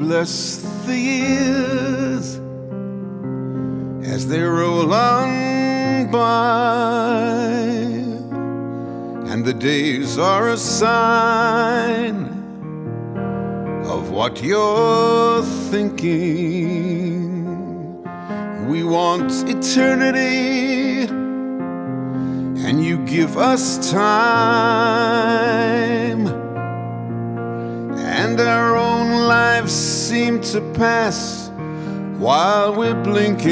bless the years as they roll on by, and the days are a sign of what you're thinking. We want eternity, and you give us time, and our own lives seem to pass while we're blinking.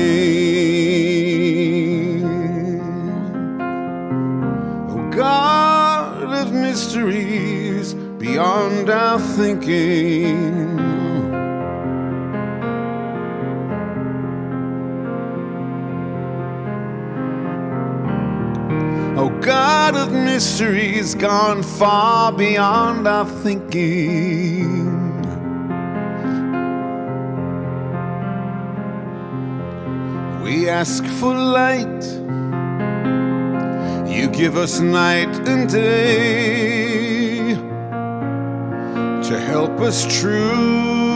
Oh God of mysteries beyond our thinking, oh God of mysteries gone far beyond our thinking. We ask for light, you give us night and day to help us truly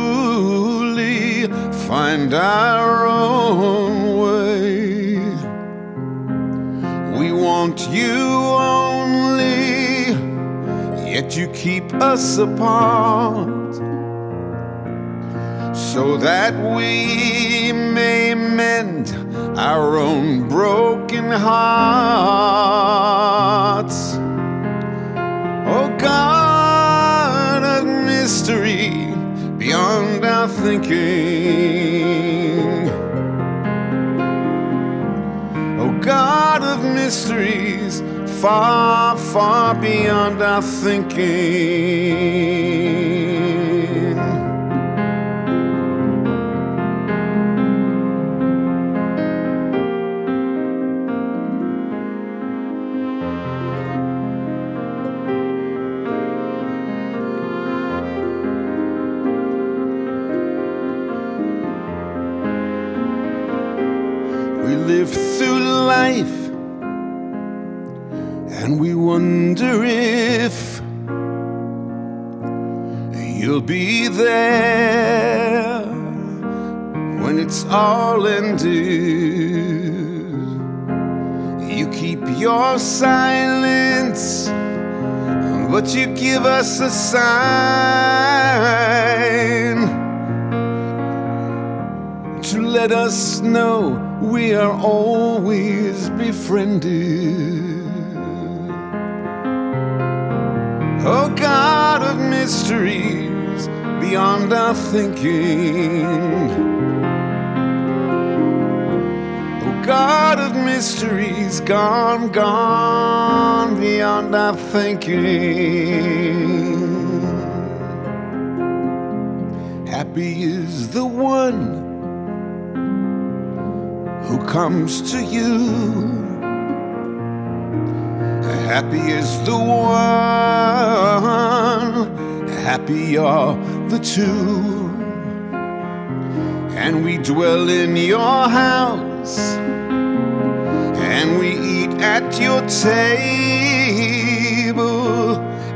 find our own way. We want you only, yet you keep us apart, so that we may mend our own broken hearts. Oh God of mystery beyond our thinking, oh God of mysteries far, far beyond our thinking. We live through life and we wonder if you'll be there when it's all ended. You keep your silence, but you give us a sign to let us know we are always befriended. Oh God of mysteries beyond our thinking, oh God of mysteries gone, gone beyond our thinking. Happy is the one who comes to you. Happy is the one, happy are the two. And we dwell in your house, and we eat at your table,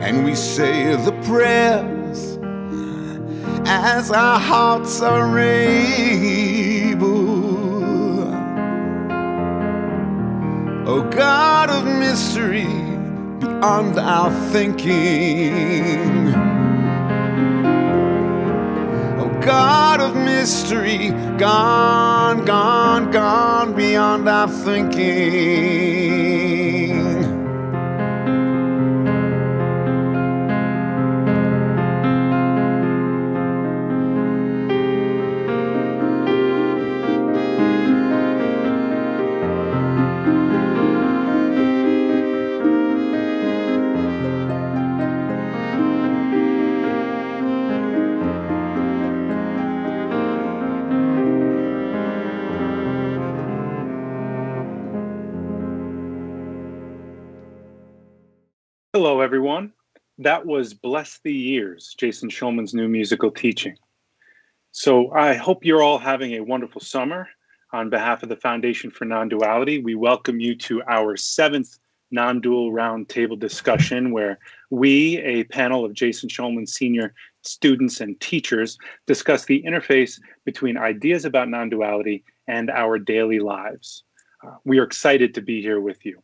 and we say the prayers as our hearts are able. Oh God of mystery beyond our thinking, oh God of mystery gone, gone, gone beyond our thinking. Hello, everyone. That was Bless the Years, Jason Schulman's new musical teaching. So I hope you're all having a wonderful summer. On behalf of the Foundation for Nonduality, we welcome you to our 7th Nondual Roundtable discussion where we, a panel of Jason Schulman senior students and teachers, discuss the interface between ideas about non-duality and our daily lives. We are excited to be here with you.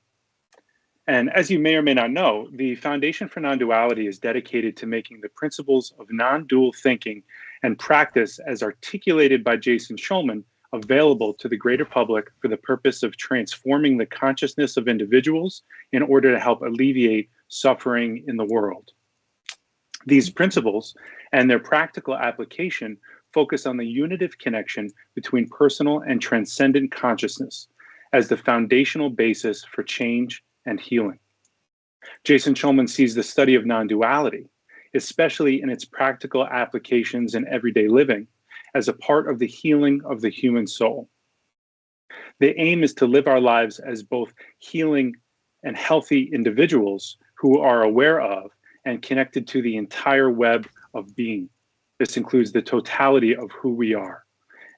And as you may or may not know, the Foundation for Non-Duality is dedicated to making the principles of non-dual thinking and practice as articulated by Jason Schulman available to the greater public for the purpose of transforming the consciousness of individuals in order to help alleviate suffering in the world. These principles and their practical application focus on the unitive connection between personal and transcendent consciousness as the foundational basis for change and healing. Jason Schulman sees the study of non-duality, especially in its practical applications in everyday living, as a part of the healing of the human soul. The aim is to live our lives as both healing and healthy individuals who are aware of and connected to the entire web of being. This includes the totality of who we are.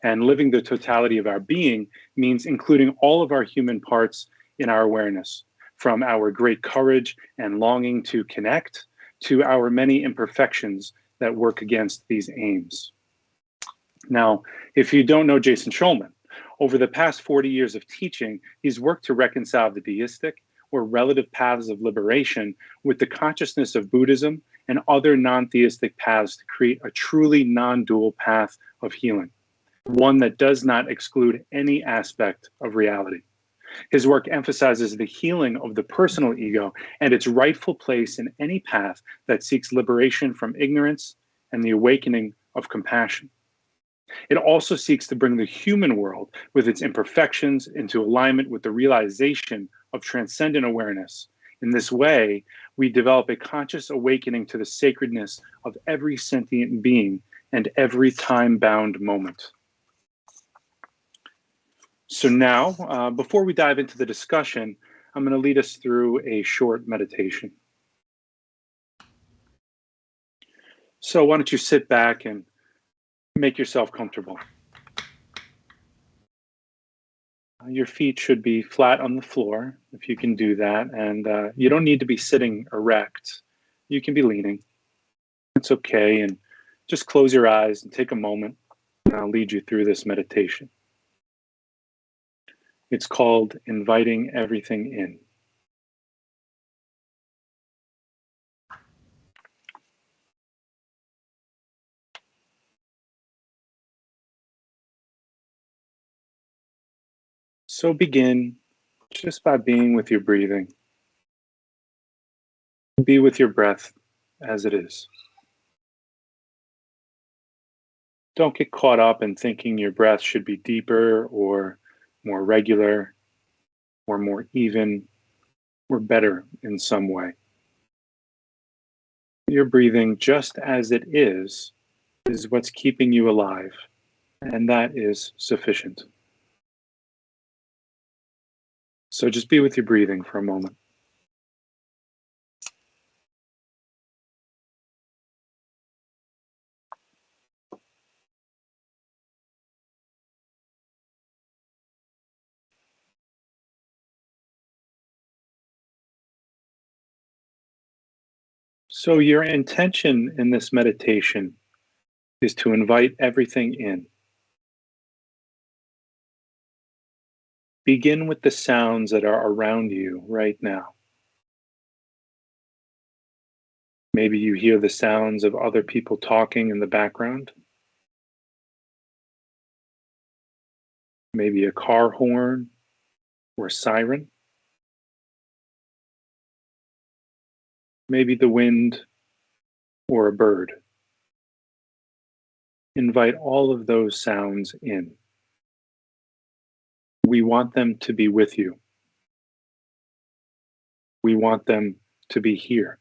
And living the totality of our being means including all of our human parts in our awareness, from our great courage and longing to connect to our many imperfections that work against these aims. Now, if you don't know Jason Schulman, over the past 40 years of teaching, he's worked to reconcile the deistic or relative paths of liberation with the consciousness of Buddhism and other non-theistic paths to create a truly non-dual path of healing, one that does not exclude any aspect of reality. His work emphasizes the healing of the personal ego and its rightful place in any path that seeks liberation from ignorance and the awakening of compassion. It also seeks to bring the human world with its imperfections into alignment with the realization of transcendent awareness. In this way, we develop a conscious awakening to the sacredness of every sentient being and every time-bound moment. So now, before we dive into the discussion, I'm going to lead us through a short meditation. So why don't you sit back and make yourself comfortable. Your feet should be flat on the floor, if you can do that, and you don't need to be sitting erect. You can be leaning. It's okay, and just close your eyes and take a moment, and I'll lead you through this meditation. It's called Inviting Everything In. So begin just by being with your breathing. Be with your breath as it is. Don't get caught up in thinking your breath should be deeper or more regular or more even or better in some way. Your breathing just as it is what's keeping you alive, and that is sufficient. So just be with your breathing for a moment. So your intention in this meditation is to invite everything in. Begin with the sounds that are around you right now. Maybe you hear the sounds of other people talking in the background. Maybe a car horn or a siren. Maybe the wind or a bird. Invite all of those sounds in. We want them to be with you. We want them to be here.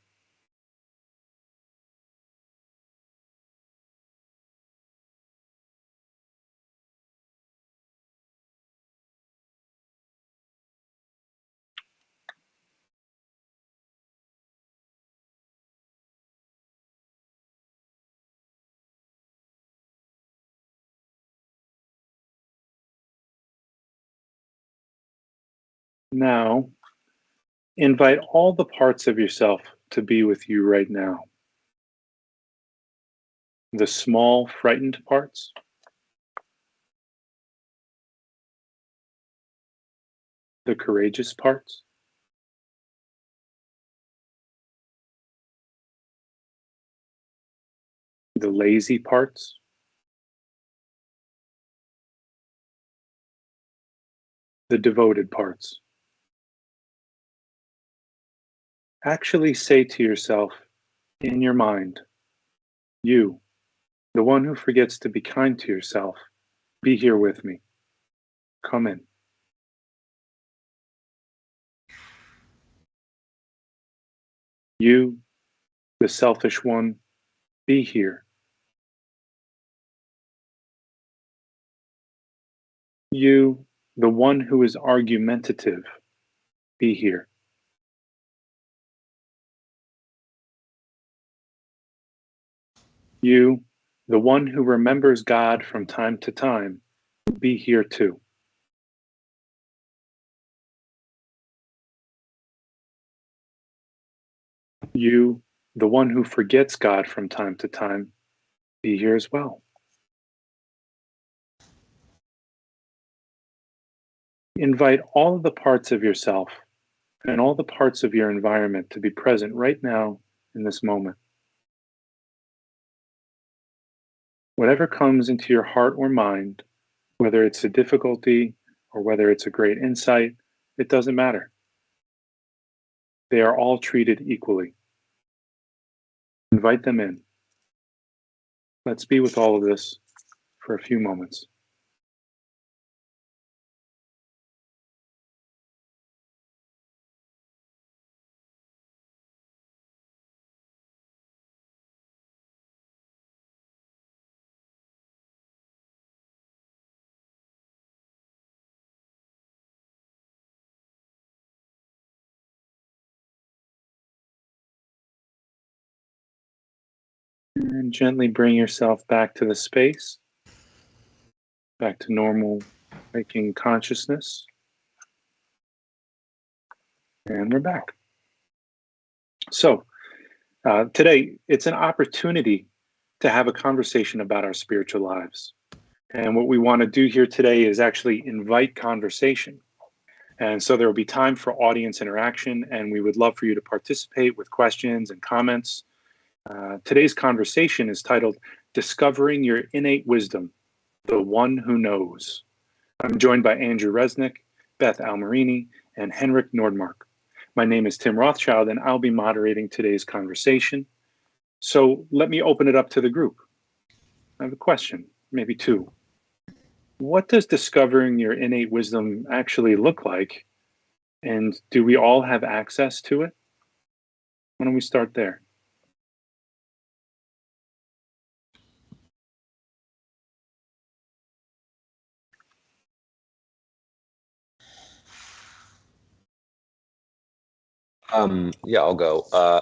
Now, Invite all the parts of yourself to be with you right now. The small, frightened parts, the courageous parts, the lazy parts, the devoted parts. Actually say to yourself in your mind, you, the one who forgets to be kind to yourself, be here with me. Come in. You, the selfish one, be here. You, the one who is argumentative, be here. You, the one who remembers God from time to time, be here too. You, the one who forgets God from time to time, be here as well. Invite all of the parts of yourself and all the parts of your environment to be present right now in this moment. Whatever comes into your heart or mind, whether it's a difficulty or whether it's a great insight, it doesn't matter. They are all treated equally. Invite them in. Let's be with all of this for a few moments. And gently bring yourself back to the space, back to normal waking consciousness. And we're back. So, today it's an opportunity to have a conversation about our spiritual lives. And what we want to do here today is actually invite conversation. And so there will be time for audience interaction, and we would love for you to participate with questions and comments. Today's conversation is titled Discovering Your Innate Wisdom, the One Who Knows. I'm joined by Andrew Resnick, Beth Almarini, and Henrik Nordmark. My name is Tim Rothschild, and I'll be moderating today's conversation. So let me open it up to the group. I have a question, maybe two. What does discovering your innate wisdom actually look like? And do we all have access to it? Why don't we start there? Yeah, I'll go. I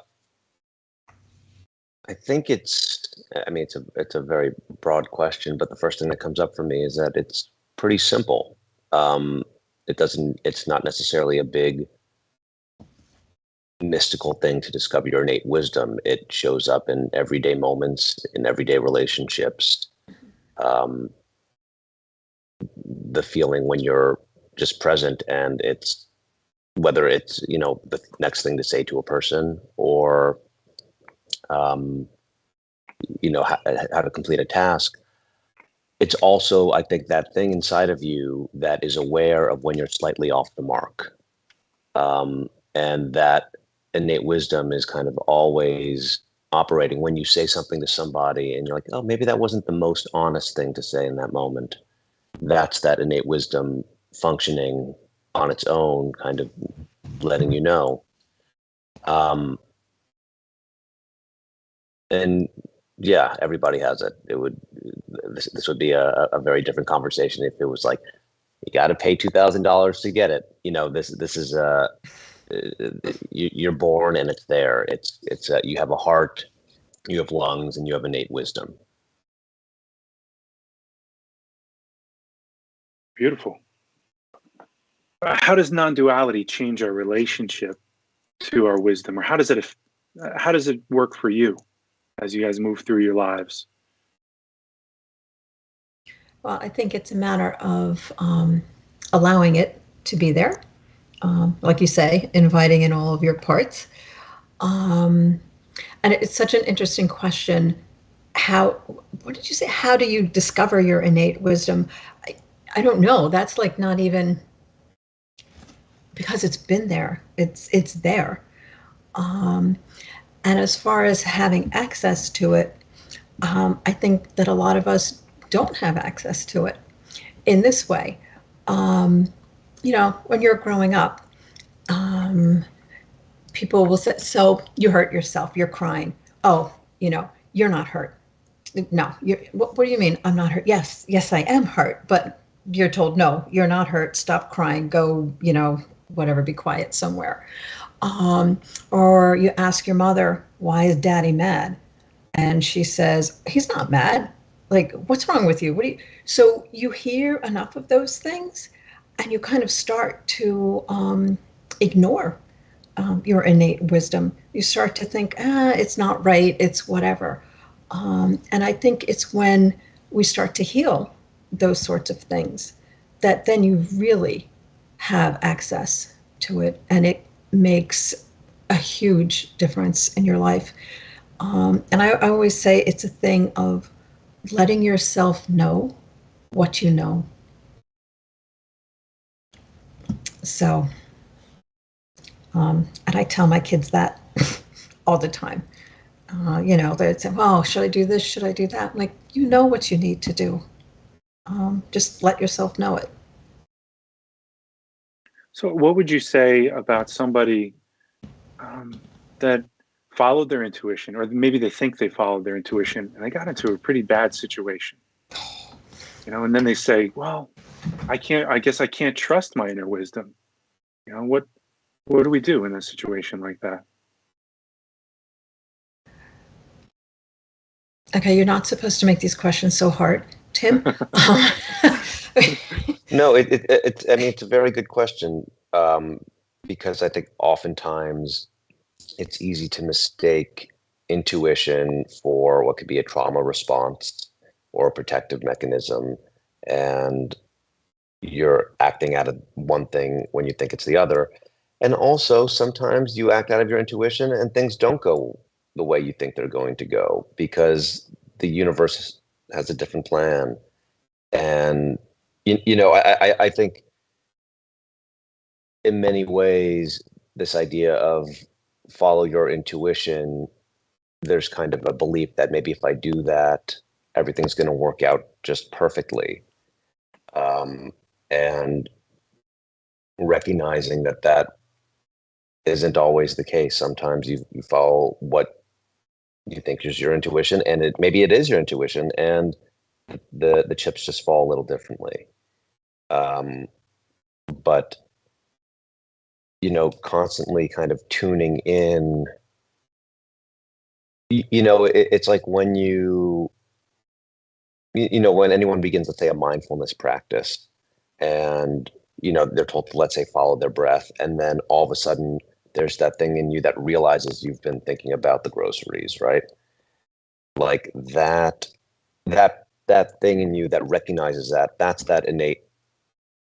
think I mean, it's a very broad question, but the first thing that comes up for me is that it's pretty simple. Um, it's not necessarily a big mystical thing to discover your innate wisdom. It shows up in everyday moments, in everyday relationships. Um, the feeling when you're just present, and it's whether it's, the next thing to say to a person, or um, how to complete a task. It's also, I think, that thing inside of you that is aware of when you're slightly off the mark. And that innate wisdom is kind of always operating when you say something to somebody and you're like, oh, maybe that wasn't the most honest thing to say in that moment. That's that innate wisdom functioning on its own, kind of letting you know. Um, and yeah, everybody has it. This would be a very different conversation if it was like, you got to pay $2,000 to get it. This is you're born and it's there. It's you have a heart, you have lungs, and you have innate wisdom. Beautiful. How does non-duality change our relationship to our wisdom, or how does it work for you as you guys move through your lives? Well, I think it's a matter of allowing it to be there, like you say, inviting in all of your parts. And it's such an interesting question. What did you say? How do you discover your innate wisdom? I don't know. That's like not even, because it's been there. It's there. And as far as having access to it, I think that a lot of us don't have access to it in this way. When you're growing up, people will say, so you hurt yourself, you're crying. Oh, you're not hurt. No, what do you mean I'm not hurt? Yes, I am hurt, but you're told, no, you're not hurt. Stop crying. Go, whatever, be quiet somewhere. Or you ask your mother, why is daddy mad? And she says, he's not mad. Like, what's wrong with you? So you hear enough of those things and you kind of start to ignore your innate wisdom. You start to think, it's not right, it's whatever. And I think it's when we start to heal those sorts of things that then you really have access to it, and it makes a huge difference in your life. And I always say it's a thing of letting yourself know what you know. So, and I tell my kids that all the time. They'd say, well, should I do this? Should I do that? I'm like, you know what you need to do. Just let yourself know it. So what would you say about somebody that followed their intuition, or maybe they think they followed their intuition and they got into a pretty bad situation, and then they say, well, I guess I can't trust my inner wisdom. What do we do in a situation like that? Okay, you're not supposed to make these questions so hard, Tim. No, it's a very good question, because I think oftentimes it's easy to mistake intuition for what could be a trauma response or a protective mechanism, and you're acting out of one thing when you think it's the other. And also, sometimes you act out of your intuition and things don't go the way you think they're going to go because the universe has a different plan. And I think in many ways, this idea of follow your intuition, there's kind of a belief that maybe if I do that, everything's going to work out just perfectly. And recognizing that isn't always the case. Sometimes you follow what you think is your intuition, and maybe it is your intuition, and the chips just fall a little differently. But constantly kind of tuning in. It's like when when anyone begins, let's say, a mindfulness practice, and they're told to, let's say, follow their breath, and then all of a sudden there's that thing in you that realizes you've been thinking about the groceries, right? Like that thing in you that recognizes that's that innate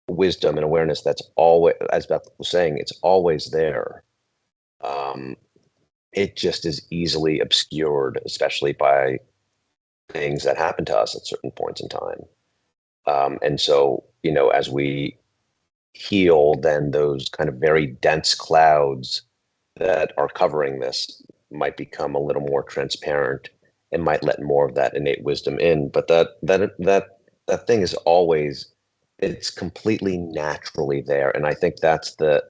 wisdom and awareness that's always, as Beth was saying, it's always there. It just is easily obscured, especially by things that happen to us at certain points in time. And so, as we heal, then those kind of very dense clouds that are covering this might become a little more transparent and might let more of that innate wisdom in. But that thing is always, it's completely naturally there. And I think that's the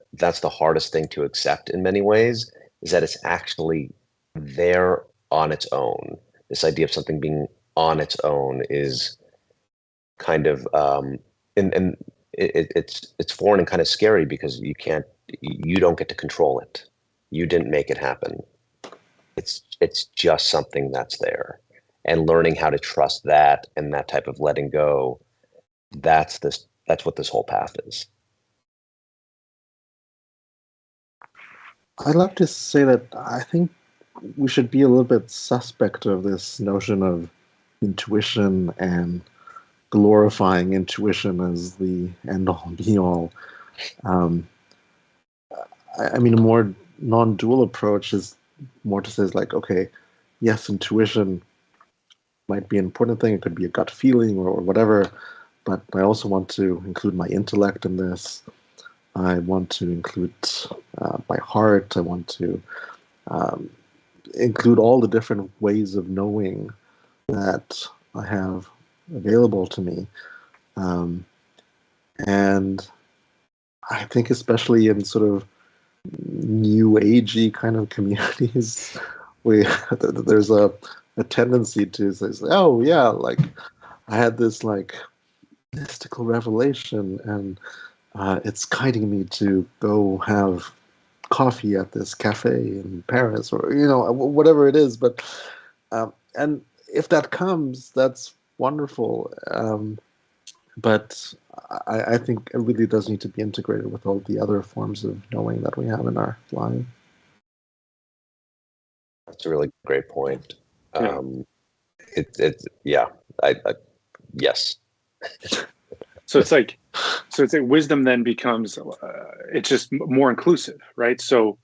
hardest thing to accept in many ways, is that it's actually there on its own. This idea of something being on its own is kind of and it's foreign and kind of scary because you don't get to control it. You didn't make it happen. It's just something that's there. And learning how to trust that and that type of letting go, that's what this whole path is. I'd love to say that I think we should be a little bit suspect of this notion of intuition and glorifying intuition as the end all be all. Um, I mean, a more non-dual approach is more to say, like, okay, yes, intuition might be an important thing. It could be a gut feeling or whatever, but I also want to include my intellect in this. I want to include my heart. I want to um, include all the different ways of knowing that I have available to me. Um, and I think especially in sort of new agey kind of communities, there's a tendency to say, oh yeah, like I had this like mystical revelation and it's guiding me to go have coffee at this cafe in Paris or whatever it is. But and if that comes, that's wonderful. But I think it really does need to be integrated with all the other forms of knowing that we have in our life. That's a really great point. Yeah. Yeah, yes. So it's like wisdom then becomes it's just more inclusive, right? So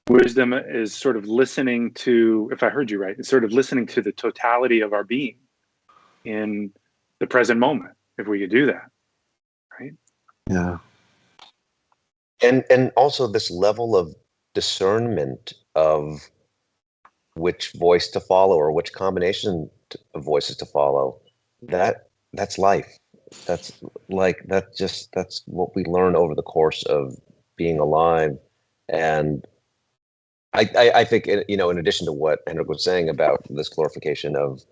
wisdom is sort of listening to, if I heard you right, it's sort of listening to the totality of our being in the present moment, if we could do that, right? Yeah. And also this level of discernment of which voice to follow or which combination of voices to follow, that's life. That's that's what we learn over the course of being alive. And I think, in addition to what Henrik was saying about this glorification of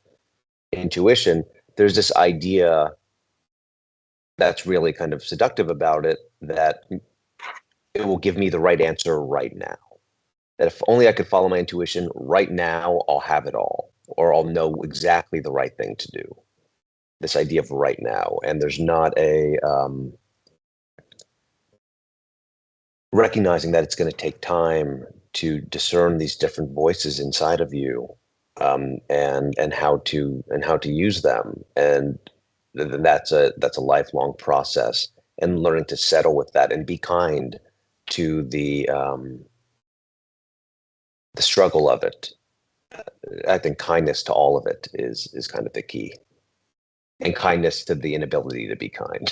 intuition, there's this idea that's really kind of seductive about it, that it will give me the right answer right now. That if only I could follow my intuition right now, I'll have it all, or I'll know exactly the right thing to do. This idea of right now. And there's not a recognizing that it's going to take time to discern these different voices inside of you, and how to use them. And that's a lifelong process, and learning to settle with that and be kind to the struggle of it. I think kindness to all of it is kind of the key, and kindness to the inability to be kind.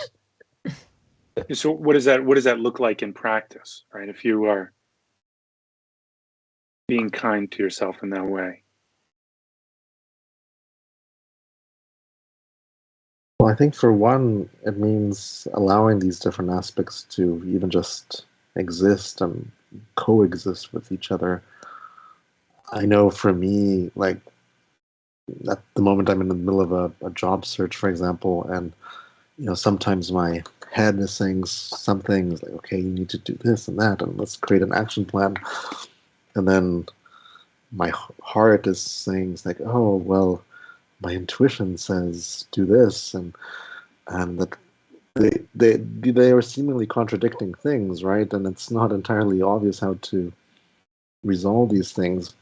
So what does that look like in practice, right? If you are being kind to yourself in that way. Well, I think for one, it means allowing these different aspects to even just exist and coexist with each other. I know for me, like at the moment I'm in the middle of a job search, for example, and sometimes my head is saying some things like, okay, you need to do this and that, and let's create an action plan. And then my heart is saying, it's like, oh, well, my intuition says do this, and that they are seemingly contradicting things, right? And it's not entirely obvious how to resolve these things.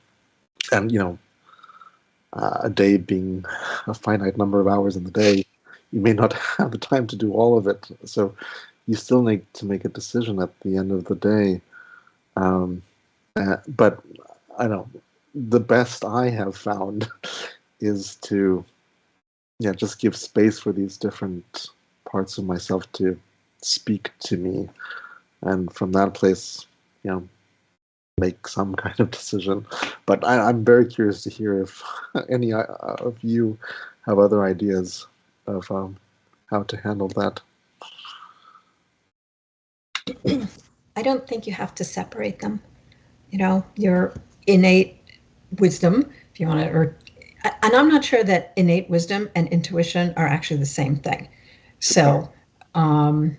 And a day being a finite number of hours in the day, you may not have the time to do all of it. So you still need to make a decision at the end of the day. But I don't know, the best I have found is to just give space for these different parts of myself to speak to me, and from that place, make some kind of decision. But I'm very curious to hear if any of you have other ideas of how to handle that. I don't think you have to separate them. Your innate wisdom, if you want to, and I'm not sure that innate wisdom and intuition are actually the same thing. So, I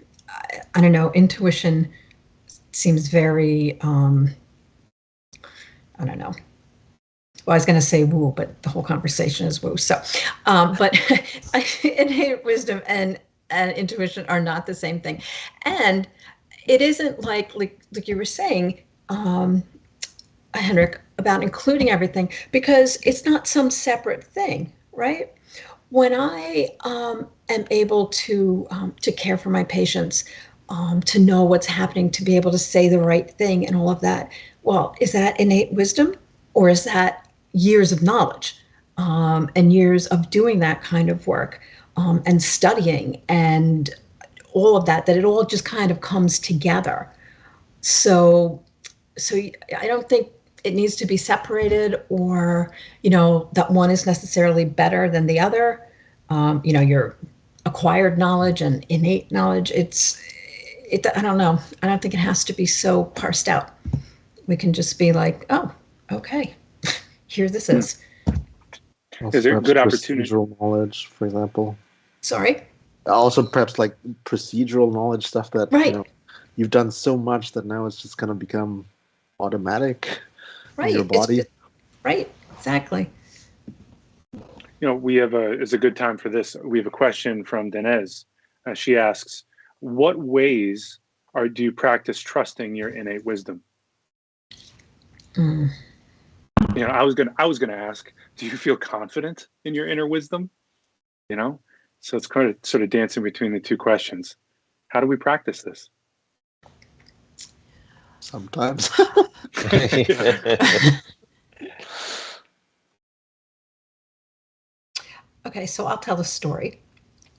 don't know, intuition seems very, I don't know. Well, I was going to say woo, but the whole conversation is woo. So, but innate wisdom and intuition are not the same thing. And it isn't like you were saying, Henrik, about including everything, because it's not some separate thing, right? When I am able to care for my patients, to know what's happening, to be able to say the right thing and all of that, well, is that innate wisdom, or is that years of knowledge and years of doing that kind of work and studying and all of that, that it all just kind of comes together? So I don't think it needs to be separated, or that one is necessarily better than the other. Your acquired knowledge and innate knowledge, I don't know. I don't think it has to be so parsed out. We can just be like, oh, okay, here this is. Is there perhaps good opportunity? Procedural knowledge, for example. Sorry? Also, perhaps like procedural knowledge, stuff that Right. You've done so much that now it's just going to become automatic Right. in your body. Right. Exactly. We have it's a good time for this. We have a question from Denez. She asks, what ways do you practice trusting your innate wisdom? Mm. I was gonna ask, do you feel confident in your inner wisdom? So it's kind of sort of dancing between the two questions. How do we practice this? Sometimes. Okay, so I'll tell the story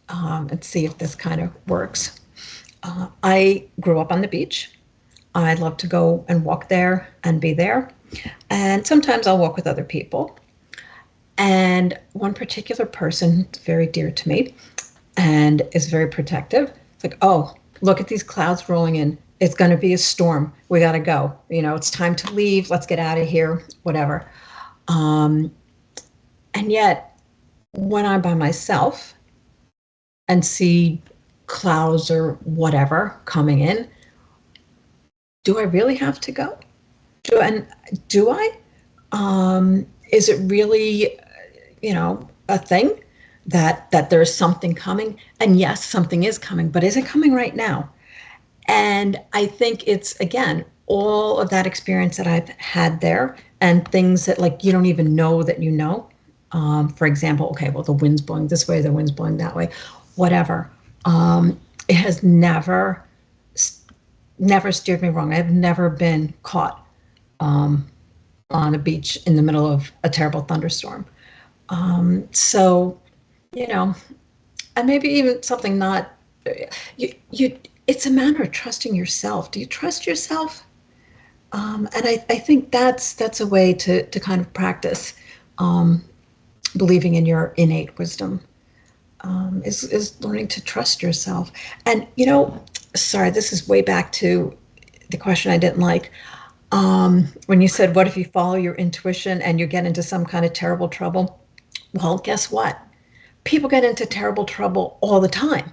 and see if this kind of works. I grew up on the beach. I love to go and walk there and be there. And sometimes I'll walk with other people. And one particular person, very dear to me and is very protective, it's like, oh, look at these clouds rolling in. It's going to be a storm. We got to go. It's time to leave. Let's get out of here, whatever. And yet, when I'm by myself and see clouds or whatever coming in, do I really have to go? Do I? Is it really, a thing that there's something coming? And yes, something is coming, but is it coming right now? And I think it's, again, all of that experience that I've had there and things that, like, you don't even know that you know. For example, okay, well, the wind's blowing this way, the wind's blowing that way, whatever. It has never steered me wrong. I've never been caught on a beach in the middle of a terrible thunderstorm. So, and maybe even something not, it's a matter of trusting yourself. Do you trust yourself? And I think that's a way to kind of practice believing in your innate wisdom, is learning to trust yourself. And, sorry, this is way back to the question I didn't like. When you said, what if you follow your intuition and you get into some kind of terrible trouble? Well, guess what? People get into terrible trouble all the time,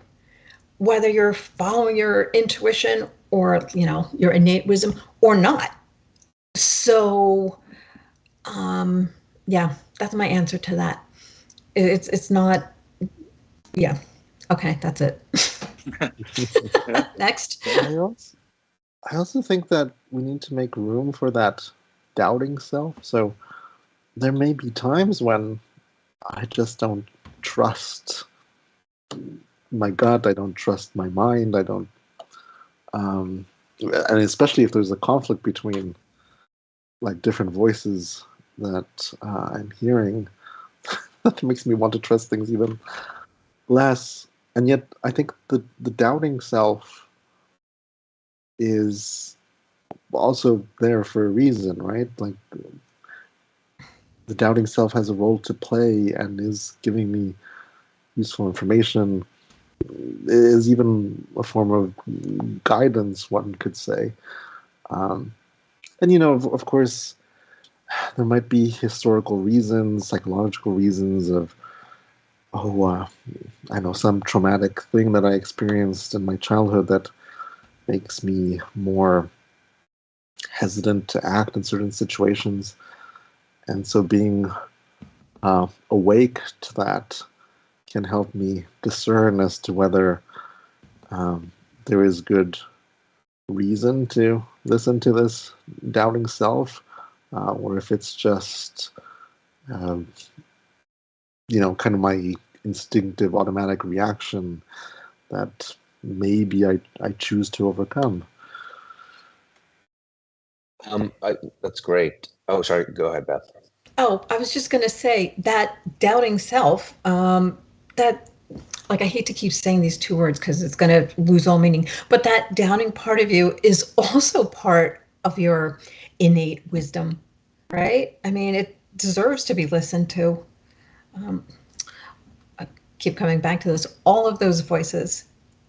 whether you're following your intuition or, your innate wisdom or not. So, yeah, that's my answer to that. It's not, yeah. Okay, that's it. Next. I also think that we need to make room for that doubting self. So there may be times when I just don't trust my gut. I don't trust my mind. I don't, and especially if there's a conflict between like different voices that I'm hearing, that makes me want to trust things even less. And yet, I think the doubting self is also there for a reason, right? Like, the doubting self has a role to play and is giving me useful information, is even a form of guidance, one could say. And, of course, there might be historical reasons, psychological reasons of, I know, some traumatic thing that I experienced in my childhood that makes me more hesitant to act in certain situations. And so being awake to that can help me discern as to whether there is good reason to listen to this doubting self, or if it's just, kind of my instinctive automatic reaction that maybe I choose to overcome. That's great. Oh, sorry. Go ahead, Beth. Oh, I was just going to say that doubting self, that, like, I hate to keep saying these two words because it's going to lose all meaning, but that doubting part of you is also part of your innate wisdom, right? I mean, it deserves to be listened to. I keep coming back to this. All of those voices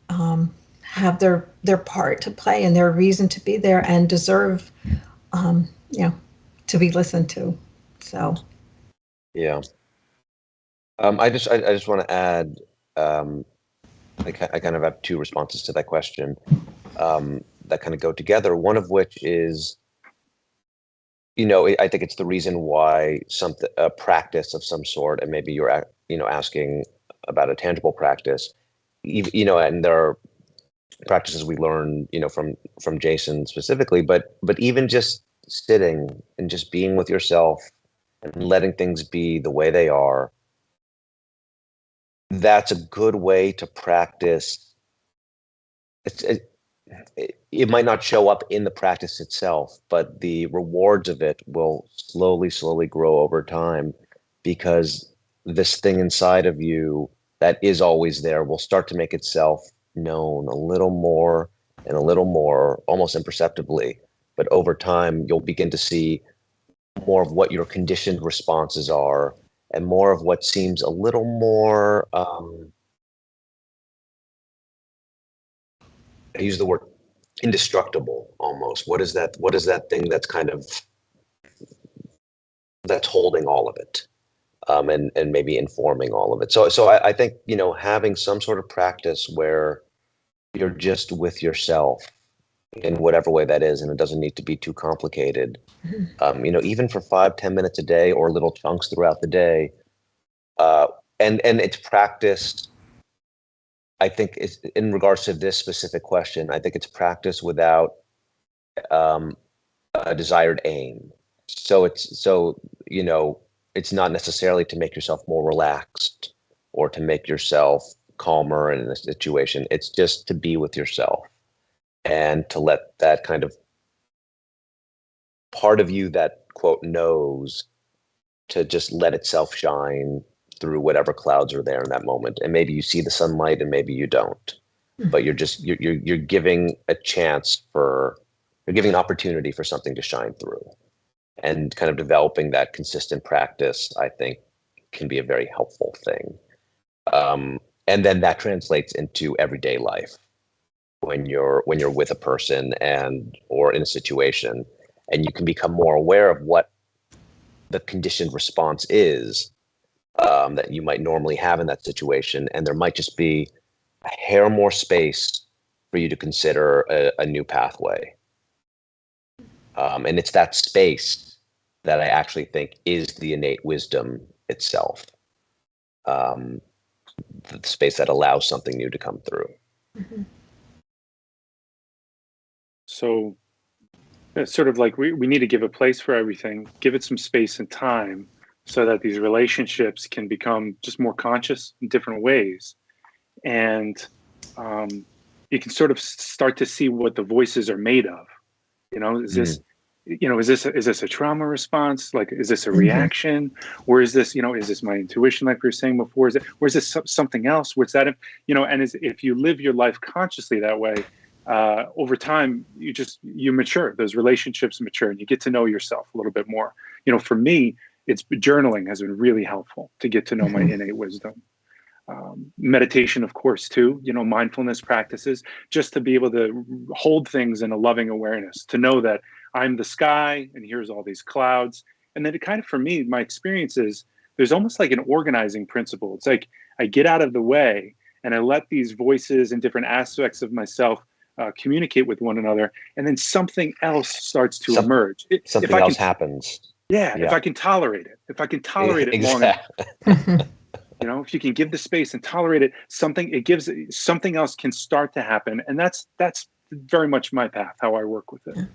have their part to play and their reason to be there and deserve, to be listened to. So. Yeah. I just want to add, I kind of have two responses to that question that kind of go together. One of which is, I think it's the reason why a practice of some sort, and maybe you're, asking about a tangible practice, and there are practices we learn, from Jason specifically, but even just sitting and just being with yourself and letting things be the way they are, that's a good way to practice. It might not show up in the practice itself, but the rewards of it will slowly grow over time, because this thing inside of you that is always there will start to make itself known a little more and a little more, almost imperceptibly. But over time, you'll begin to see more of what your conditioned responses are, and more of what seems a little more, I use the word indestructible almost. What is that thing that's kind of, that's holding all of it, and maybe informing all of it. So I think, having some sort of practice where you're just with yourself in whatever way that is, and it doesn't need to be too complicated. Even for 5-10 minutes a day, or little chunks throughout the day, and it's practiced. I think it's, in regards to this specific question, I think it's practice without a desired aim. So it's not necessarily to make yourself more relaxed or to make yourself calmer in a situation. It's just to be with yourself and to let that kind of part of you that, quote, knows, to just let itself shine through whatever clouds are there in that moment. And maybe you see the sunlight and maybe you don't, but you're giving a chance for, you're giving an opportunity for something to shine through, and kind of developing that consistent practice, I think, can be a very helpful thing. And then that translates into everyday life when you're with a person or in a situation, and you can become more aware of what the conditioned response is, that you might normally have in that situation, and there might just be a hair more space for you to consider a new pathway. And it's that space that I actually think is the innate wisdom itself. The space that allows something new to come through. Mm-hmm. So it's sort of like we need to give a place for everything, give it some space and time, so that these relationships can become just more conscious in different ways. And you can sort of start to see what the voices are made of. Is this, is this a trauma response? Like, is this a reaction? Or is this, is this my intuition, like we were saying before? Or is this something else? What's that? And if you live your life consciously that way, over time, you mature. Those relationships mature, and you get to know yourself a little bit more. For me, journaling has been really helpful to get to know my innate wisdom. Meditation, of course, too, mindfulness practices, just to be able to hold things in a loving awareness, to know that I'm the sky and here's all these clouds. And then it kind of, for me, my experience is there's almost like an organizing principle. It's like I get out of the way and I let these voices and different aspects of myself communicate with one another. And then something else starts to emerge. Something else happens. Yeah, if I can tolerate it, long enough. If you can give the space and tolerate it, something else can start to happen. And that's very much my path, how I work with it.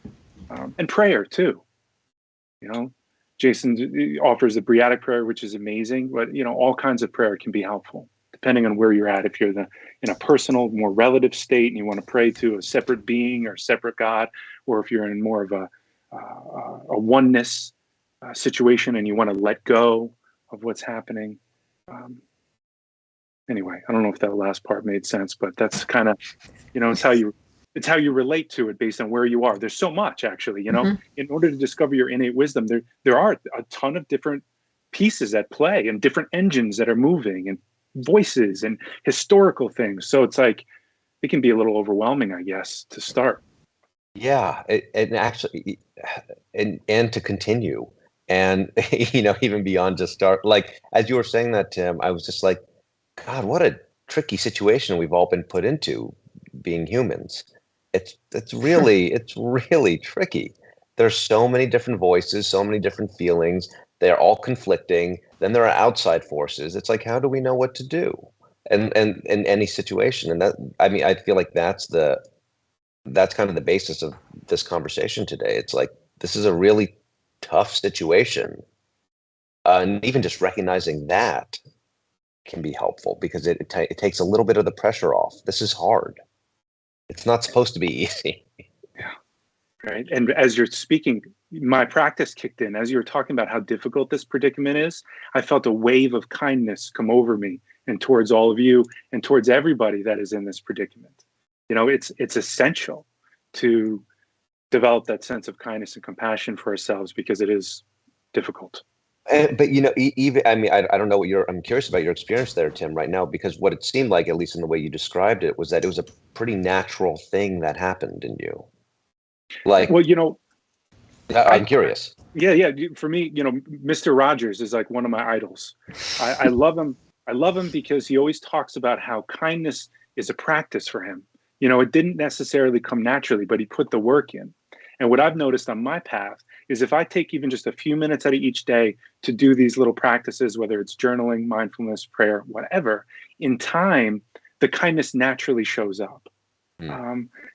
And prayer too. Jason offers the Briatic prayer, which is amazing, but all kinds of prayer can be helpful depending on where you're at. If you're in a personal, more relative state and you want to pray to a separate being or separate God, or if you're in more of a oneness situation and you want to let go of what's happening. Anyway, I don't know if that last part made sense, but that's kind of, it's how you relate to it based on where you are. There's so much actually, Mm-hmm. in order to discover your innate wisdom, there are a ton of different pieces at play and different engines that are moving and voices and historical things. So it's like, it can be a little overwhelming, I guess, to start. Yeah, and actually, and to continue, and even beyond just start. Like as you were saying that, Tim, I was just like, God, what a tricky situation we've all been put into, being humans. It's really tricky. There's so many different voices, so many different feelings. They're all conflicting. Then there are outside forces. It's like, how do we know what to do? And in any situation, and that, I mean, I feel like that's kind of the basis of this conversation today. It's like, this is a really tough situation. And even just recognizing that can be helpful because it takes a little bit of the pressure off. This is hard. It's not supposed to be easy. Yeah. Right. And as you're speaking, my practice kicked in. As you were talking about how difficult this predicament is, I felt a wave of kindness come over me and towards all of you and towards everybody that is in this predicament. It's essential to develop that sense of kindness and compassion for ourselves because it is difficult. But even I mean, I don't know what I'm curious about your experience there, Tim, right now, because what it seemed like, at least in the way you described it, was that it was a pretty natural thing that happened in you. Like, well, I'm curious. Yeah. For me, Mr. Rogers is like one of my idols. I love him. I love him because he always talks about how kindness is a practice for him. It didn't necessarily come naturally, but he put the work in. And what I've noticed on my path is if I take even just a few minutes out of each day to do these little practices, whether it's journaling, mindfulness, prayer, whatever, in time, the kindness naturally shows up.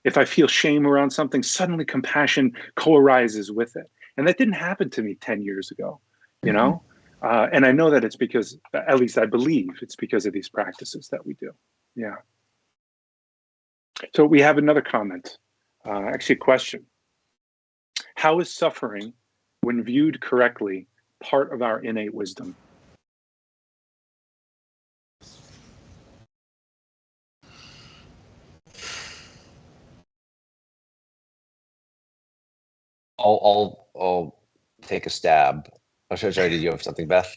If I feel shame around something, suddenly compassion co-arises with it. And that didn't happen to me 10 years ago, and I know that it's because, at least I believe it's because of these practices that we do. Yeah. So we have another comment, actually a question. How is suffering, when viewed correctly, part of our innate wisdom? I'll take a stab. Oh, sorry, did you have something, Beth?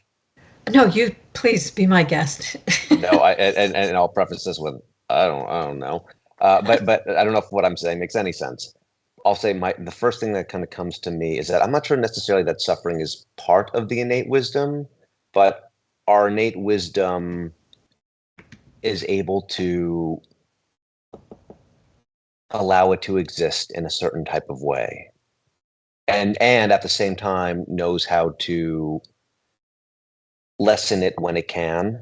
No, you please be my guest. No, and I'll preface this with I don't know, but I don't know if what I'm saying makes any sense. I'll say the first thing that kind of comes to me is that I'm not sure necessarily that suffering is part of the innate wisdom, but our innate wisdom is able to allow it to exist in a certain type of way, and at the same time knows how to lessen it when it can,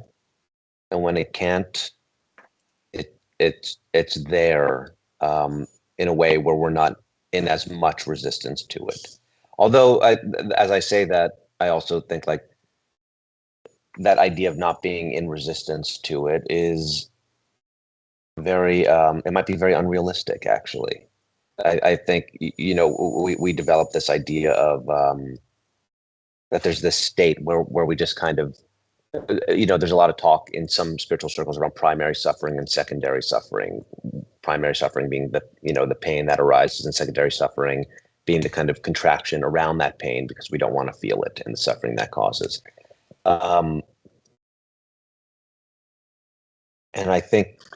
and when it can't, it's there in a way where we're not in as much resistance to it. Although, as I say that, I also think like that idea of not being in resistance to it is very, it might be very unrealistic, actually. I think, we develop this idea of that there's this state where we just kind of, there's a lot of talk in some spiritual circles around primary suffering and secondary suffering. Primary suffering being the pain that arises, and secondary suffering being the kind of contraction around that pain because we don't want to feel it and the suffering that causes. And I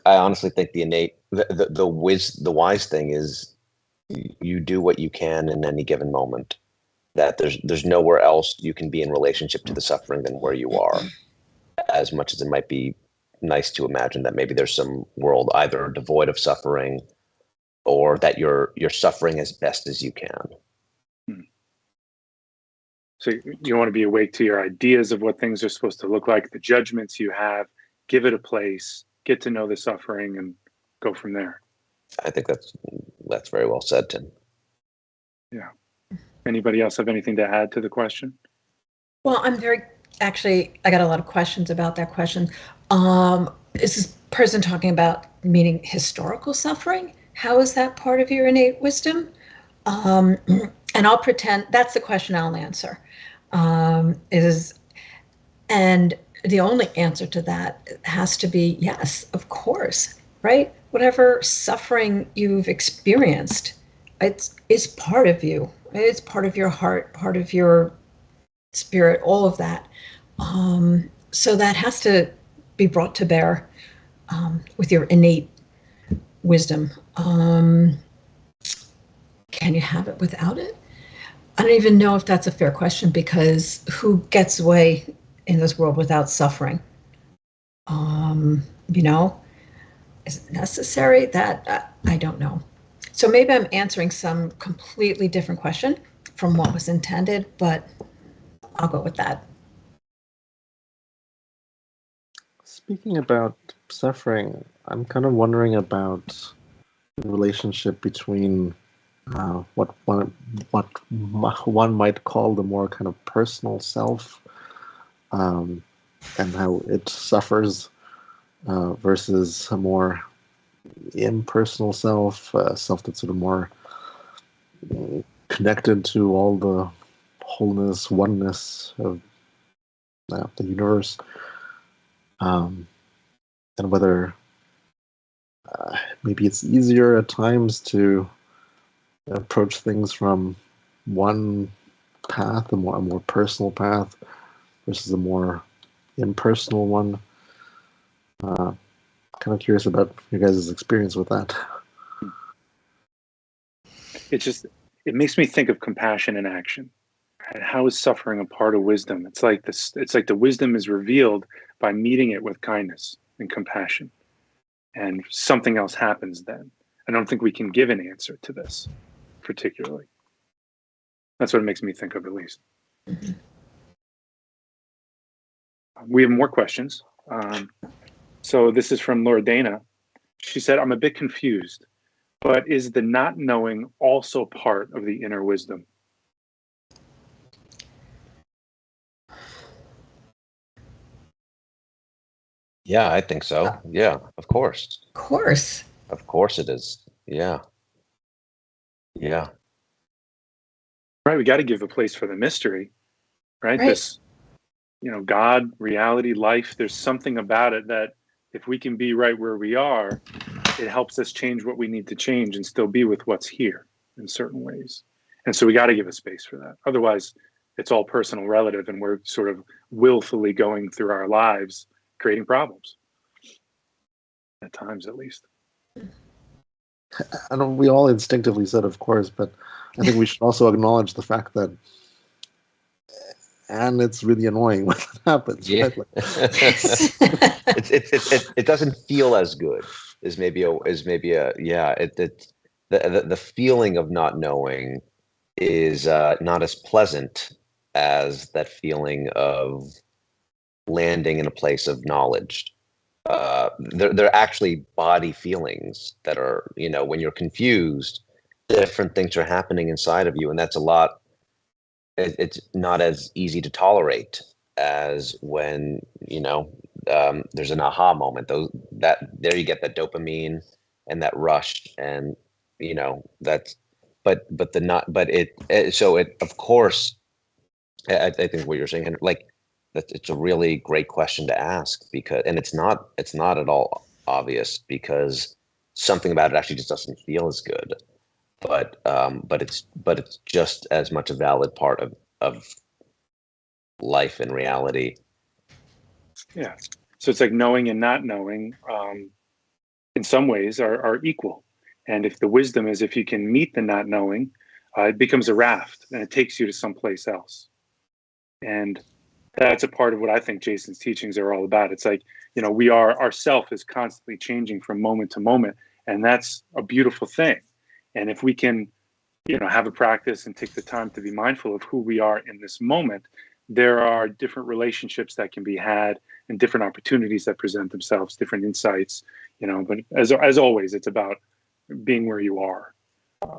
honestly think the wise thing is you do what you can in any given moment. That there's nowhere else you can be in relationship to the suffering than where you are. As much as it might be nice to imagine that maybe there's some world either devoid of suffering or that you're suffering as best as you can. So you want to be awake to your ideas of what things are supposed to look like, the judgments you have, give it a place, get to know the suffering, and go from there. I think that's very well said, Tim. Yeah. Anybody else have anything to add to the question? Well, I got a lot of questions about that question. Is this person talking about meaning historical suffering? How is that part of your innate wisdom? And I'll pretend that's the question I'll answer. And the only answer to that has to be yes, of course, right? Whatever suffering you've experienced, it's part of you. It's part of your heart, part of your spirit, all of that. So that has to be brought to bear with your innate wisdom. Can you have it without it? I don't even know if that's a fair question, because who gets away in this world without suffering? You know, is it necessary? That I don't know. So maybe I'm answering some completely different question from what was intended, but I'll go with that. Speaking about suffering, I'm kind of wondering about the relationship between what one might call the more kind of personal self, and how it suffers, versus a more impersonal self, self that's sort of more connected to all the wholeness, oneness of the universe, and whether maybe it's easier at times to approach things from one path, a more personal path, versus a more impersonal one. Kind of curious about your guys' experience with that. It makes me think of compassion in action. And how is suffering a part of wisdom? It's like the wisdom is revealed by meeting it with kindness and compassion. And something else happens then. I don't think we can give an answer to this particularly. That's what it makes me think of, at least. Mm-hmm. We have more questions. So this is from Laura Dana. She said, I'm a bit confused, but is the not knowing also part of the inner wisdom? Yeah, I think so. Yeah, of course. Of course. Of course it is. Yeah. Yeah. Right. We got to give a place for the mystery, right? This, God, reality, life, there's something about it that if we can be right where we are, it helps us change what we need to change and still be with what's here in certain ways. And so we got to give a space for that. Otherwise, it's all personal relative and we're sort of willfully going through our lives, creating problems. At times, at least. I know we all instinctively said, of course, but I think we should also acknowledge the fact that, and it's really annoying when it happens. Yeah. Right? Like, it doesn't feel as good as maybe the feeling of not knowing is not as pleasant as that feeling of landing in a place of knowledge. They're actually body feelings that are, when you're confused, different things are happening inside of you, and that's a lot. It's not as easy to tolerate as when there's an aha moment. There you get that dopamine and that rush, and that's. But the not. But so it of course. I think what you're saying, like, it's a really great question to ask, because, and it's not at all obvious, because something about it actually just doesn't feel as good, but it's just as much a valid part of life and reality. Yeah. So it's like knowing and not knowing, in some ways are equal. And if the wisdom is, if you can meet the not knowing, it becomes a raft and it takes you to someplace else. And that's a part of what I think Jason's teachings are all about. It's like, our self is constantly changing from moment to moment, and that's a beautiful thing. And if we can, have a practice and take the time to be mindful of who we are in this moment, there are different relationships that can be had and different opportunities that present themselves, different insights, but as always, it's about being where you are.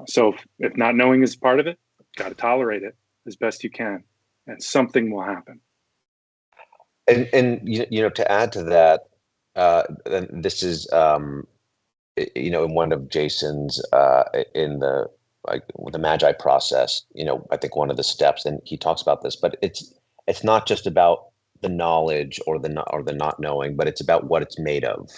So if not knowing is part of it, Got to tolerate it as best you can, and something will happen. And to add to that, and this is in one of Jason's in the the Magi process, I think one of the steps, and he talks about this, but it's not just about the knowledge or the not knowing, but it's about what it's made of.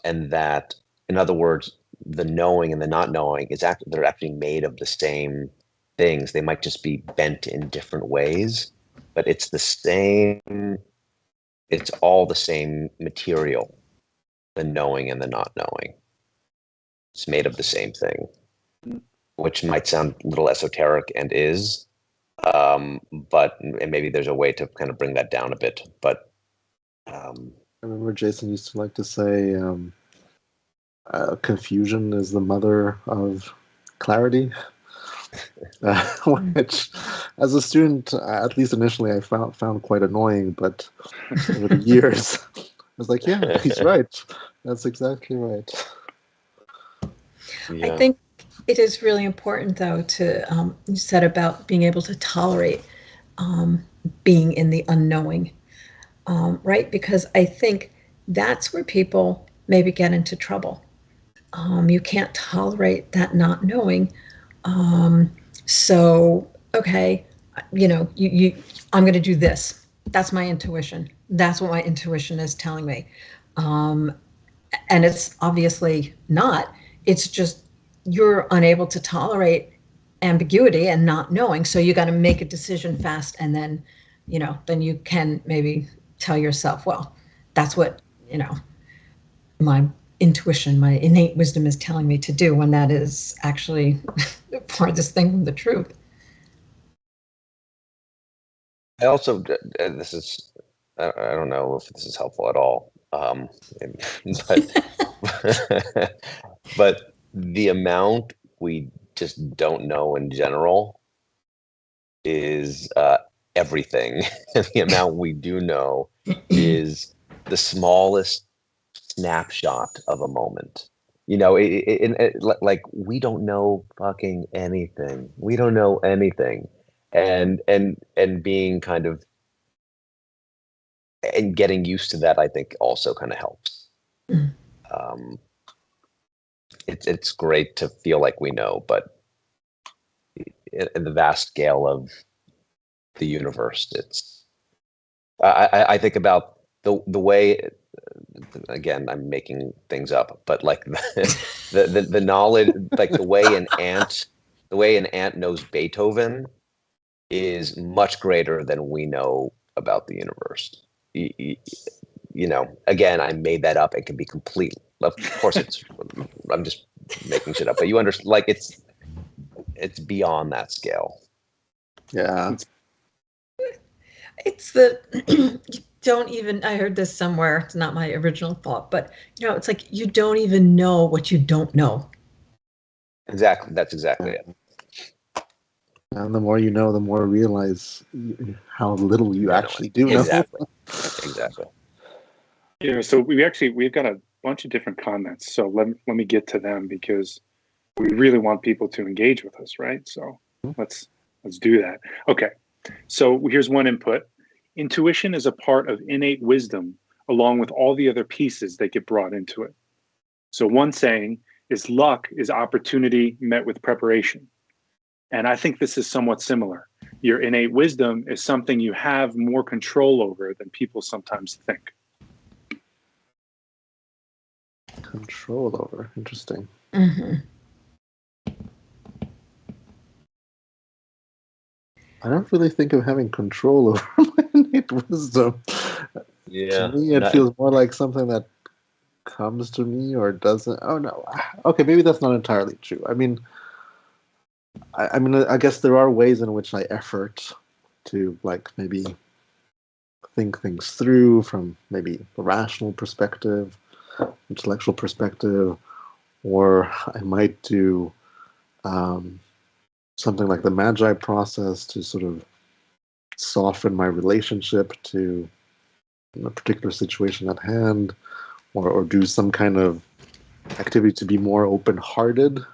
And that, in other words, the knowing and the not knowing they're actually made of the same things. They might just be bent in different ways, but it's the same. It's all the same material, the knowing and the not knowing. It's made of the same thing, which might sound a little esoteric and is, but maybe there's a way to kind of bring that down a bit. But I remember Jason used to like to say, confusion is the mother of clarity. Which, as a student, at least initially, I found quite annoying. But over the years, I was like, "Yeah, he's right. That's exactly right." yeah. I think it is really important, though, to you said about being able to tolerate being in the unknowing, right? Because I think that's where people maybe get into trouble. You can't tolerate that not knowing. So, okay, I'm going to do this. That's my intuition. That's what my intuition is telling me. And it's obviously not. It's just you're unable to tolerate ambiguity and not knowing. So you got to make a decision fast. And then, then you can maybe tell yourself, well, that's what, my intuition, my innate wisdom is telling me to do, when that is actually the farthest thing from the truth. I also, this is, I don't know if this is helpful at all, but but the amount we just don't know in general is everything. The amount we do know is the smallest snapshot of a moment. Like, we don't know fucking anything. We don't know anything. And being kind of, and getting used to that, I think also kind of helps. It's great to feel like we know, but in the vast scale of the universe, I think about the way, again, I'm making things up, but like the knowledge, like the way an ant knows Beethoven is much greater than we know about the universe. Again, I made that up. It can be complete. Of course, I'm just making shit up, but you understand, like, it's beyond that scale. Yeah. It's the you don't even, I heard this somewhere, it's not my original thought, but it's like you don't even know what you don't know. Exactly. That's exactly it. And the more you know, the more you realize how little you actually do know. Exactly. So we've got a bunch of different comments. So let me get to them, because we really want people to engage with us, right? So let's do that. Okay. So here's one input. Intuition is a part of innate wisdom, along with all the other pieces that get brought into it. So one saying is, luck is opportunity met with preparation. And I think this is somewhat similar. Your innate wisdom is something you have more control over than people sometimes think. Control over. Interesting. Mm-hmm. I don't really think of having control over my innate wisdom. Yeah. To me, it feels more like something that comes to me or doesn't. Oh no. Okay, maybe that's not entirely true. I mean, I guess there are ways in which I effort to, like, maybe think things through from maybe a rational perspective, intellectual perspective, or I might do something like the Magi process to sort of soften my relationship to a particular situation at hand, or do some kind of activity to be more open-hearted.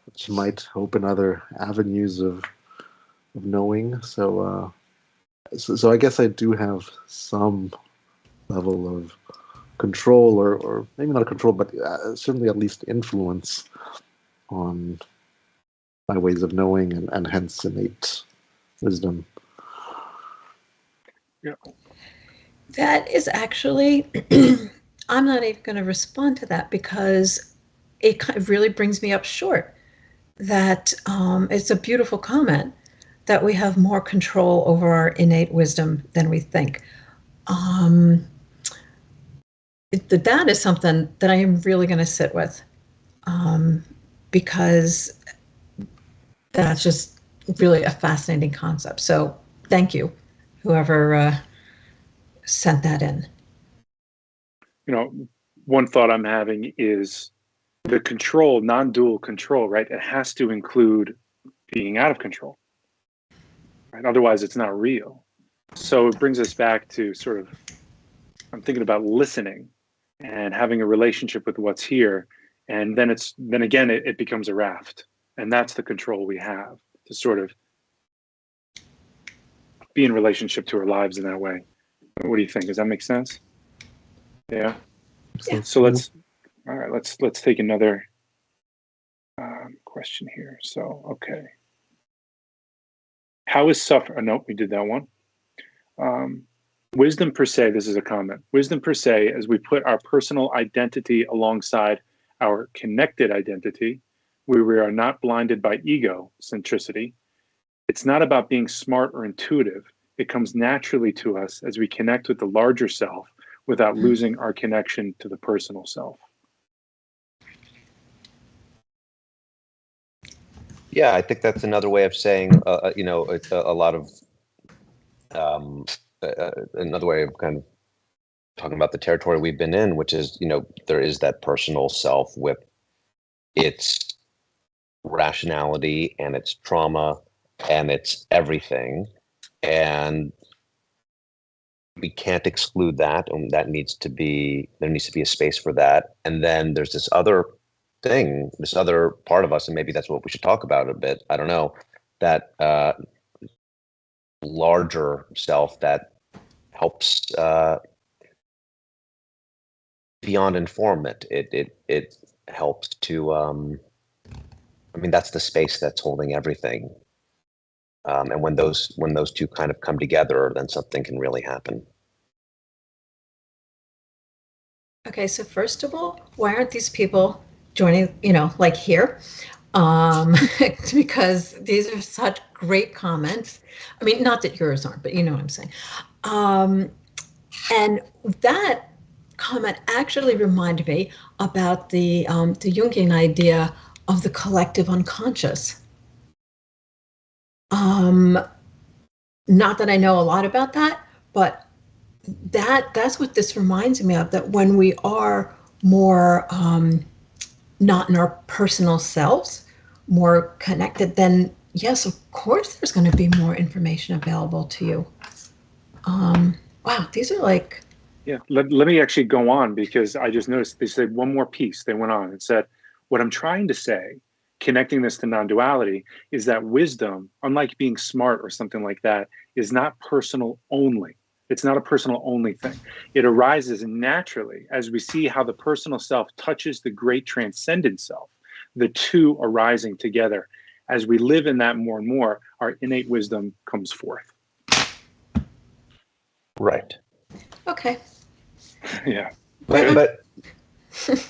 which might open other avenues of knowing. So I guess I do have some level of control, or maybe not control, but certainly at least influence on my ways of knowing, and hence innate wisdom. Yeah. That is actually, I'm not even going to respond to that because it kind of really brings me up short. That it's a beautiful comment that we have more control over our innate wisdom than we think. That is something that I am really going to sit with, because that's just really a fascinating concept. So thank you, whoever sent that in. You know, one thought I'm having is the control, non-dual control, right? It has to include being out of control, right? Otherwise, it's not real. So it brings us back to sort of, I'm thinking about listening and having a relationship with what's here. And then again, it becomes a raft. And that's the control we have to sort of be in relationship to our lives in that way. What do you think? Does that make sense? Yeah. So let's take another question here. So, okay. How is suffer? Nope, we did that one. Wisdom per se, this is a comment. Wisdom per se, as we put our personal identity alongside our connected identity, where we are not blinded by ego centricity. It's not about being smart or intuitive. It comes naturally to us as we connect with the larger self without losing our connection to the personal self. Yeah, I think that's another way of saying, it's a lot of, another way of kind of talking about the territory we've been in, which is, there is that personal self with its rationality and its trauma and its everything. And we can't exclude that. And there needs to be a space for that. And then there's this other thing, this other part of us, and maybe that's what we should talk about a bit. I don't know, that larger self that helps beyond inform it. It helps to. That's the space that's holding everything. And when those two kind of come together, then something can really happen. Okay, so first of all, why aren't these people joining, like here? Because these are such great comments. I mean, not that yours aren't, but you know what I'm saying. And that comment actually reminded me about the Jungian idea of the collective unconscious. Not that I know a lot about that, but that's what this reminds me of, that when we are more not in our personal selves, more connected, then yes, of course there's going to be more information available to you. Wow, these are like... Yeah, let me actually go on, because I just noticed they said one more piece. They went on and said, what I'm trying to say, connecting this to non-duality, is that wisdom, unlike being smart or something like that, is not personal only. It's not a personal only thing. It arises naturally as we see how the personal self touches the great transcendent self, the two arising together. As we live in that more and more, our innate wisdom comes forth. Right. Okay. Yeah. But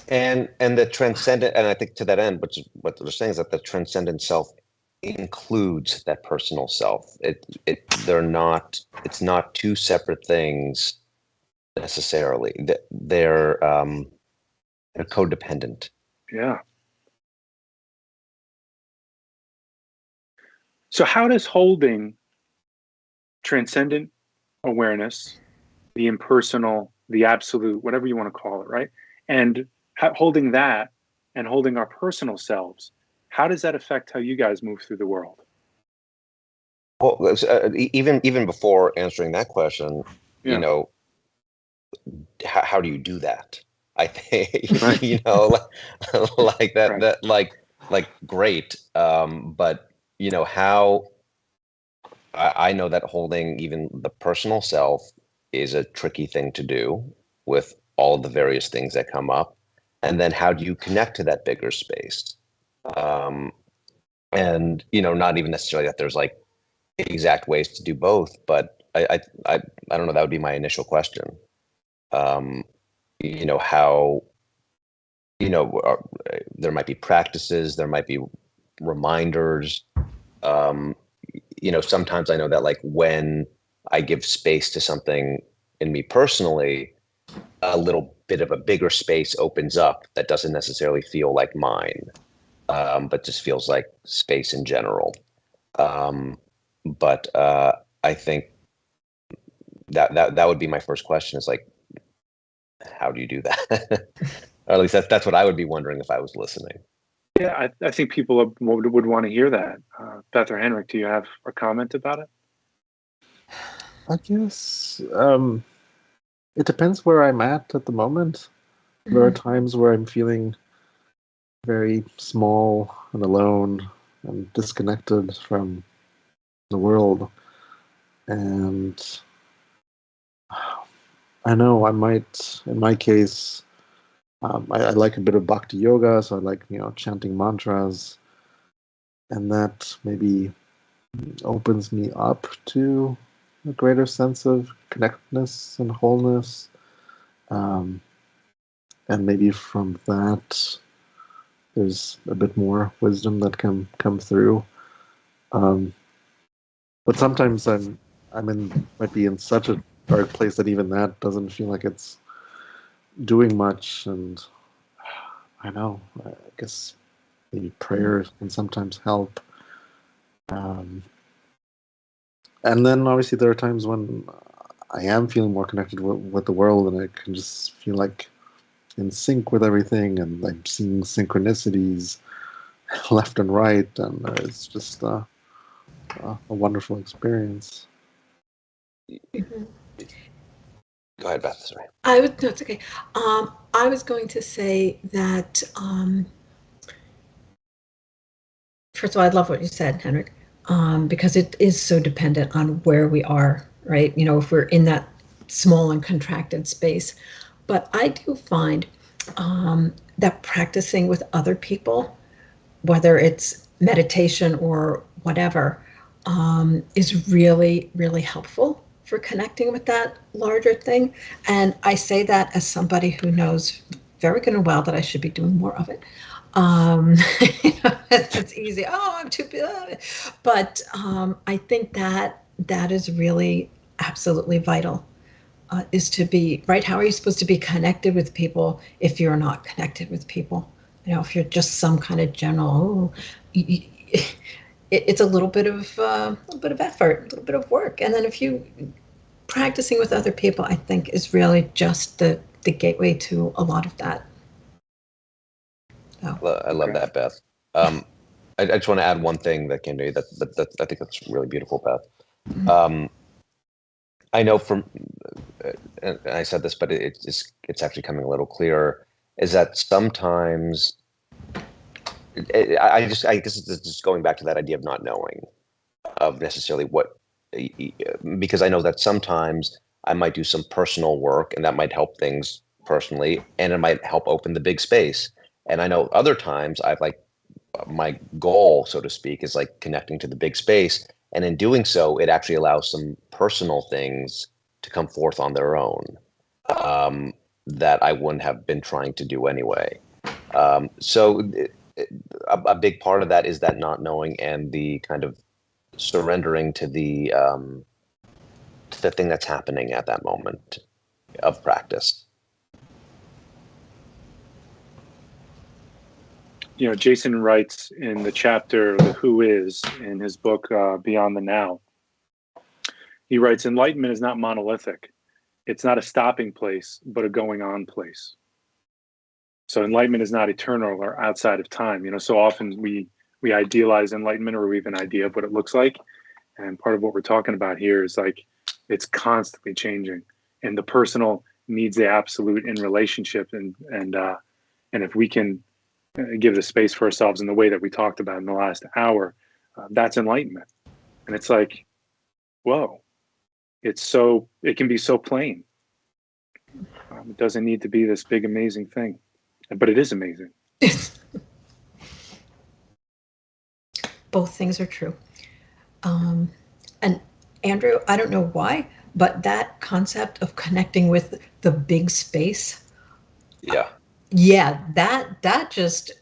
and the transcendent, and I think to that end, which is what they're saying, is that the transcendent self includes that personal self. It's not two separate things necessarily. They're codependent. Yeah. So how does holding transcendent awareness, the impersonal, the absolute, whatever you want to call it, right? And holding that and holding our personal selves, how does that affect how you guys move through the world? Well, even before answering that question, Yeah. how do you do that? I think, Right. like that, Right. that like like great, but how I know that holding even the personal self is a tricky thing to do with all of the various things that come up. And then how do you connect to that bigger space? Um, and not even necessarily that there's like exact ways to do both, but I don't know, that would be my initial question. Um, how there might be practices, there might be reminders. Um, sometimes I know that like when I give space to something in me personally, a little bit of a bigger space opens up that doesn't necessarily feel like mine, but just feels like space in general. But I think that would be my first question, is like, how do you do that? Or at least that's what I would be wondering if I was listening. Yeah, I think people would want to hear that. Beth or Henrik, do you have a comment about it? I guess it depends where I'm at the moment. There are times where I'm feeling very small and alone and disconnected from the world. And I know I might, in my case, I like a bit of bhakti yoga, so I like, chanting mantras, and that maybe opens me up to a greater sense of connectedness and wholeness. And maybe from that, there's a bit more wisdom that can come through. But sometimes might be in such a dark place that even that doesn't feel like it's doing much. And I know, I guess maybe prayer can sometimes help. And then obviously there are times when I am feeling more connected with the world, and I can just feel like in sync with everything, and I'm seeing synchronicities left and right, and it's just a wonderful experience. Go ahead, Beth. Sorry. No, it's okay. I was going to say that, first of all, I love what you said, Henrik, because it is so dependent on where we are, right? If we're in that small and contracted space. But I do find that practicing with other people, whether it's meditation or whatever, is really, really helpful for connecting with that larger thing. And I say that as somebody who knows very good and well that I should be doing more of it. It's easy. Oh, I'm too big. But I think that is really absolutely vital. Is to be right. How are you supposed to be connected with people if you're not connected with people? If you're just some kind of general, it's a little bit of effort, a little bit of work, and then if you practicing with other people, I think is really just the gateway to a lot of that. So. I love that, Beth. I just want to add one thing that came to me that I think that's really beautiful, Beth. I know and I said this, but it's actually coming a little clearer, is that sometimes I guess it's just going back to that idea of not knowing, of necessarily what, because I know that sometimes I might do some personal work and that might help things personally, and it might help open the big space. And I know other times I've like, my goal, so to speak, is like connecting to the big space. And in doing so, it actually allows some personal things to come forth on their own, that I wouldn't have been trying to do anyway. So a big part of that is that not knowing and the kind of surrendering to the thing that's happening at that moment of practice. Jason writes in the chapter "The Who Is" in his book Beyond the Now. He writes, "Enlightenment is not monolithic. It's not a stopping place, but a going on place." So enlightenment is not eternal or outside of time. So often we idealize enlightenment, or we have an idea of what it looks like. And part of what we're talking about here is like, it's constantly changing, and the personal needs the absolute in relationship. And if we can give the space for ourselves in the way that we talked about in the last hour, that's enlightenment. And it's like, whoa, it can be so plain. It doesn't need to be this big, amazing thing, but it is amazing. Both things are true. And Andrew, I don't know why, but that concept of connecting with the big space. Yeah. That just,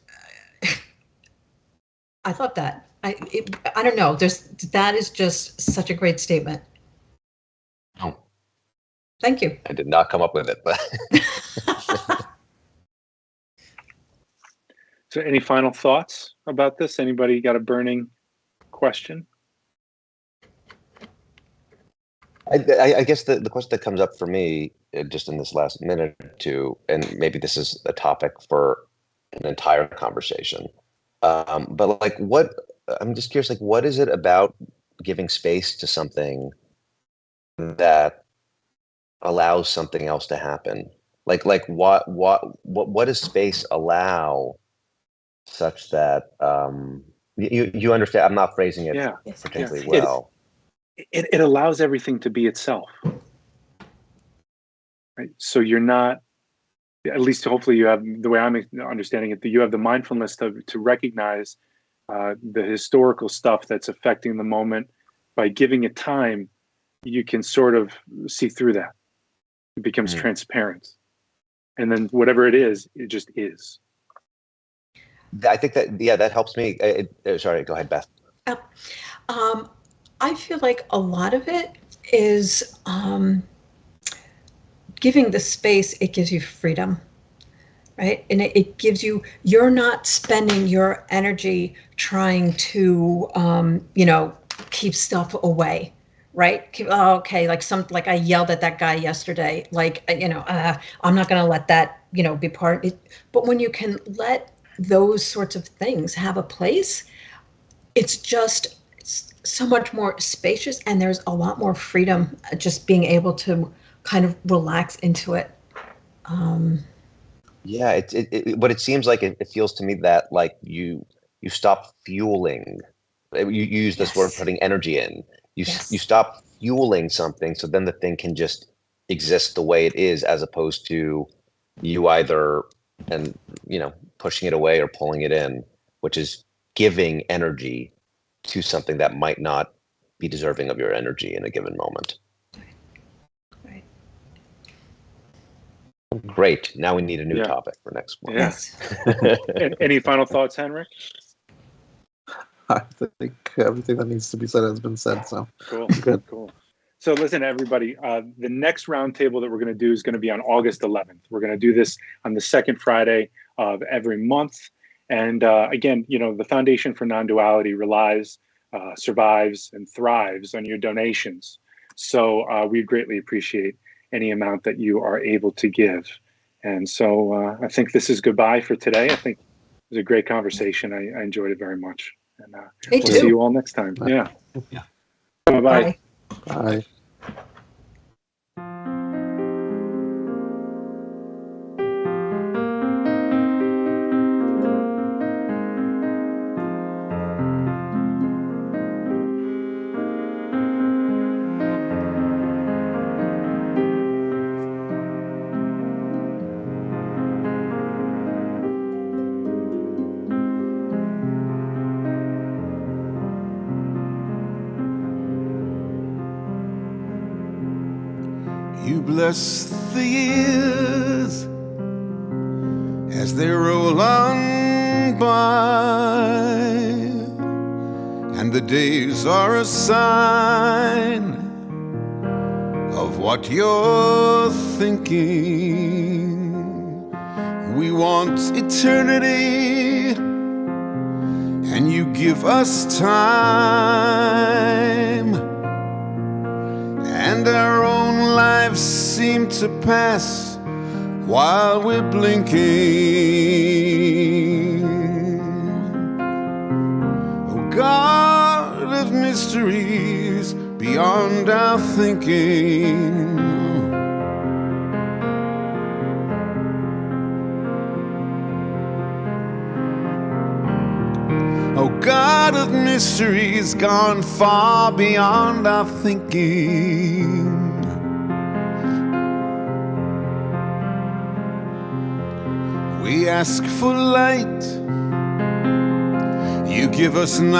I thought that. I don't know. That is just such a great statement. Oh, Thank you. I did not come up with it, but So any final thoughts about this? Anybody got a burning question? I guess the question that comes up for me just in this last minute or two, and maybe this is a topic for an entire conversation, but like I'm just curious, like what is it about giving space to something that allows something else to happen? Like what does space allow such that you understand? I'm not phrasing it Yeah. particularly Yeah. well. It allows everything to be itself, right? So you're not, at least hopefully you have, the way I'm understanding it, that you have the mindfulness to recognize the historical stuff that's affecting the moment. By giving it time, you can sort of see through that. It becomes transparent. And then whatever it is, it just is. I think that helps me. Sorry, go ahead, Beth. I feel like a lot of it is giving the space. It gives you freedom, right? And it gives you, you're not spending your energy trying to, keep stuff away, right? Okay, like I yelled at that guy yesterday, I'm not going to let that, be part of it. But when you can let those sorts of things have a place, it's just so much more spacious, and there's a lot more freedom just being able to kind of relax into it. Yeah, what it seems like it feels to me that like you stop fueling. You use this word, Yes. putting energy in. You Yes. stop fueling something, so then the thing can just exist the way it is, as opposed to you either pushing it away or pulling it in, which is giving energy to something that might not be deserving of your energy in a given moment. Right. Great. Now we need a new topic for next one. Yes. Yes. Any final thoughts, Henrik? I think everything that needs to be said has been said. So Cool. good. Cool. So listen, everybody, the next roundtable that we're going to do is going to be on August 11th. We're going to do this on the second Friday of every month. And again, the Foundation for Nonduality relies, survives, and thrives on your donations. So we greatly appreciate any amount that you are able to give. And so I think this is goodbye for today. I think it was a great conversation. I enjoyed it very much. And Me we'll too. see you all next time. Yeah. Bye-bye. Bye. Bye. You bless the years as they roll on by, and the days are a sign of what you're thinking. We want eternity, and you give us time, and our own lives seem to pass while we're blinking. Oh, God of mysteries beyond our thinking, with mysteries gone far beyond our thinking. We ask for light, you give us night.